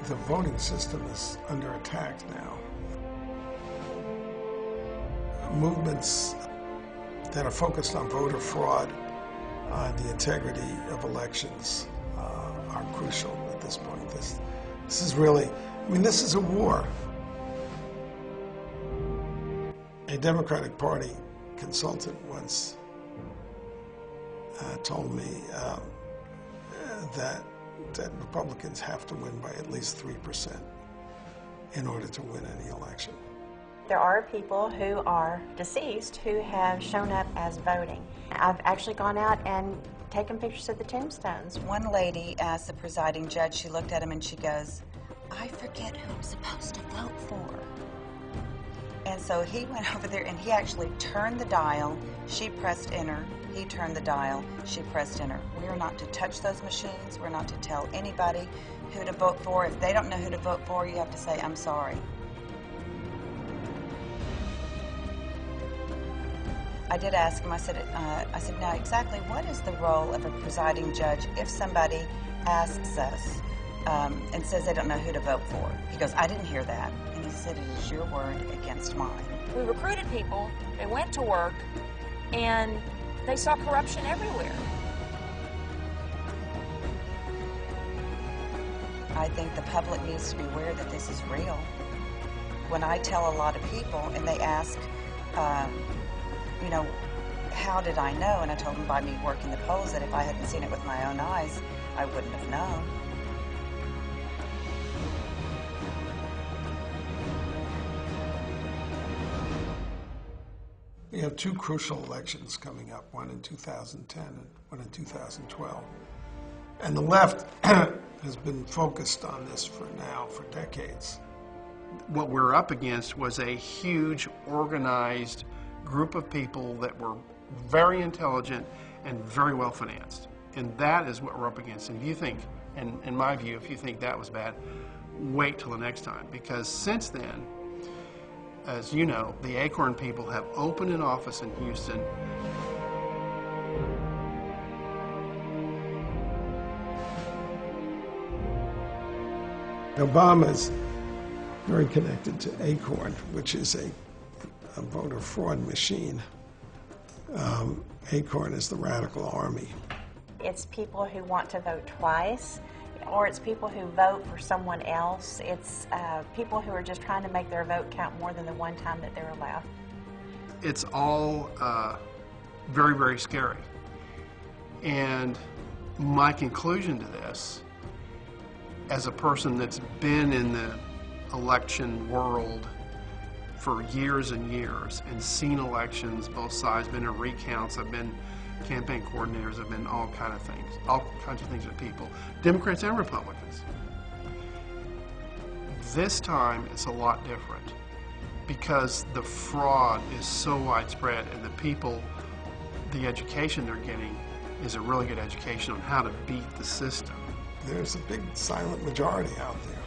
the voting system is under attack now. Movements that are focused on voter fraud, the integrity of elections are crucial at this point. This is really, I mean, this is a war. A Democratic Party consultant once told me that Republicans have to win by at least 3% in order to win any election. There are people who are deceased who have shown up as voting. I've actually gone out and taken pictures of the tombstones. One lady asked the presiding judge, she looked at him and she goes, "I forget who I'm supposed to vote for." And so he went over there and he actually turned the dial. She pressed enter. He turned the dial. She pressed enter. We are not to touch those machines. We're not to tell anybody who to vote for. If they don't know who to vote for, you have to say, "I'm sorry." I did ask him, I said, now exactly what is the role of a presiding judge if somebody asks us and says they don't know who to vote for? He goes, "I didn't hear that." And he said, "It is your word against mine." We recruited people, they went to work, and they saw corruption everywhere. I think the public needs to be aware that this is real. When I tell a lot of people and they ask, you know, how did I know? And I told them by me working the polls that if I hadn't seen it with my own eyes, I wouldn't have known. We have two crucial elections coming up, one in 2010 and one in 2012. And the left has been focused on this for decades. What we're up against was a huge organized group of people that were very intelligent and very well financed. And that is what we're up against. And if you think, and in my view, if you think that was bad, wait till the next time. Because since then, as you know, the Acorn people have opened an office in Houston. Obama's very connected to Acorn, which is a voter fraud machine. Acorn is the radical army. It's people who want to vote twice, or it's people who vote for someone else. It's people who are just trying to make their vote count more than the one time that they're allowed. It's all very, very scary. And my conclusion to this, as a person that's been in the election world for years and years and seen elections, both sides, been in recounts, I've been campaign coordinators, I've been all kinds of things with people, Democrats and Republicans. This time it's a lot different because the fraud is so widespread and the people, the education they're getting is a really good education on how to beat the system. There's a big silent majority out there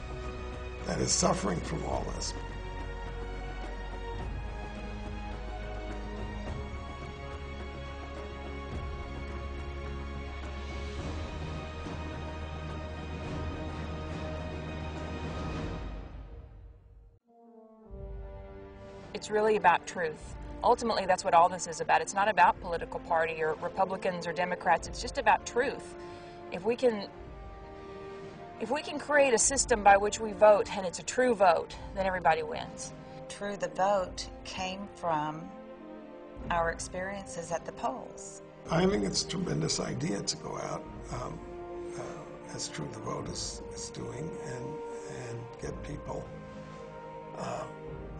that is suffering from all this. It's really about truth. Ultimately, that's what all this is about. It's not about political party or Republicans or Democrats. It's just about truth. If we can create a system by which we vote and it's a true vote, then everybody wins. True, the vote came from our experiences at the polls. I think it's a tremendous idea to go out, as True the Vote is doing, and get people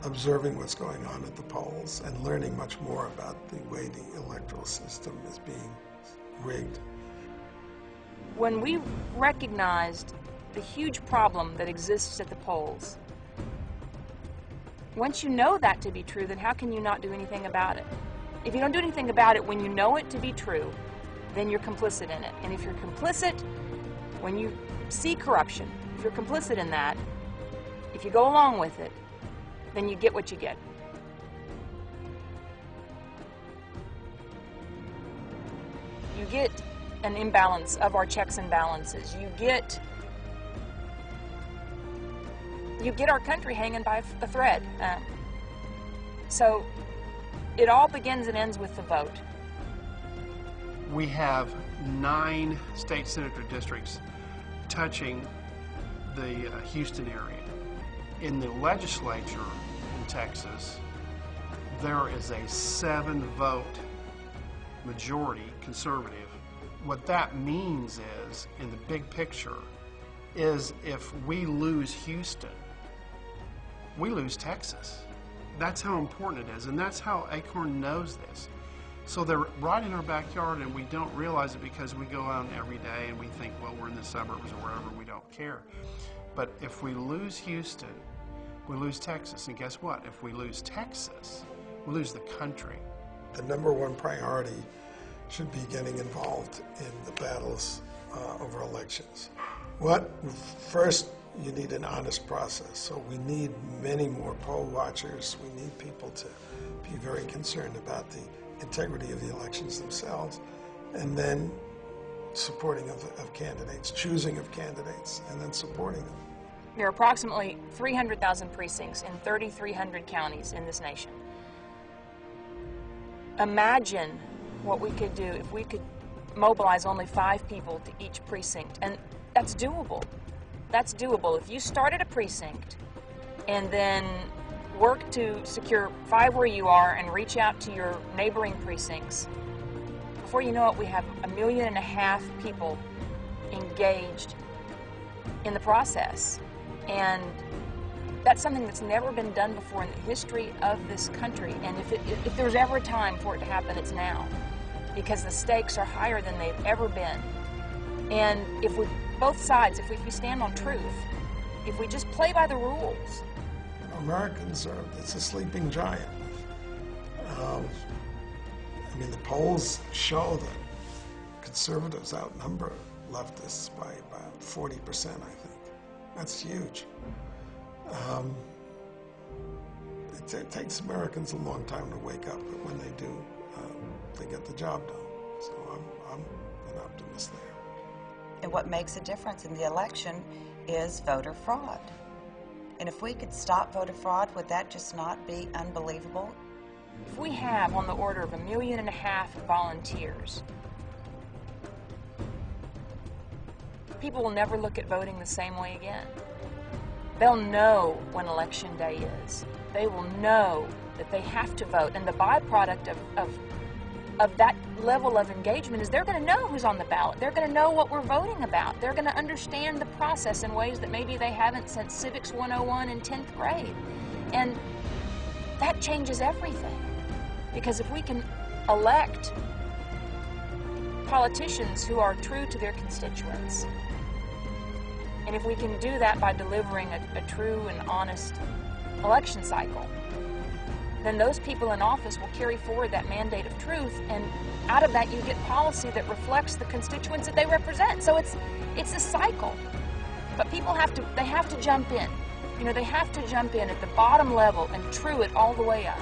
observing what's going on at the polls and learning much more about the way the electoral system is being rigged. When we recognized the huge problem that exists at the polls, once you know that to be true, then how can you not do anything about it? If you don't do anything about it when you know it to be true, then you're complicit in it. And if you're complicit, when you see corruption, if you're complicit in that, if you go along with it, then you get what you get. You get an imbalance of our checks and balances. You get you get our country hanging by a thread. So it all begins and ends with the vote. We have 9 state senator districts touching the Houston area. In the legislature in Texas, there is a 7-vote majority conservative. What that means is, in the big picture, is if we lose Houston, we lose Texas. That's how important it is, and that's how Acorn knows this. So they're right in our backyard, and we don't realize it because we go out every day and we think, well, we're in the suburbs or wherever, we don't care. But if we lose Houston, we lose Texas, and guess what? If we lose Texas, we lose the country. The number one priority should be getting involved in the battles over elections. First, you need an honest process. So we need many more poll watchers. We need people to be very concerned about the integrity of the elections themselves, and then supporting of candidates, choosing of candidates, and then supporting them. There are approximately 300,000 precincts in 3,300 counties in this nation. Imagine what we could do if we could mobilize only 5 people to each precinct, and that's doable. That's doable. If you start at a precinct and then work to secure 5 where you are and reach out to your neighboring precincts, before you know it, we have 1.5 million people engaged in the process. And that's something that's never been done before in the history of this country. And if there's ever a time for it to happen, it's now, because the stakes are higher than they've ever been. And if we, both sides, if we stand on truth, if we just play by the rules. Americans it's a sleeping giant. I mean, the polls show that conservatives outnumber leftists by about 40%, I think. That's huge. It takes Americans a long time to wake up, but when they do, they get the job done. So I'm an optimist there. And what makes a difference in the election is voter fraud. And if we could stop voter fraud, would that just not be unbelievable? If we have on the order of 1.5 million volunteers, people will never look at voting the same way again. They'll know when election day is. They will know that they have to vote. And the byproduct of that level of engagement is they're going to know who's on the ballot. They're going to know what we're voting about. They're going to understand the process in ways that maybe they haven't since Civics 101 in 10th grade. And that changes everything. Because if we can elect politicians who are true to their constituents, and if we can do that by delivering a true and honest election cycle, then those people in office will carry forward that mandate of truth, and out of that you get policy that reflects the constituents that they represent. So it's a cycle. But people have to jump in. You know, they have to jump in at the bottom level and true it all the way up.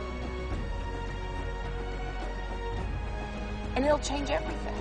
And it'll change everything.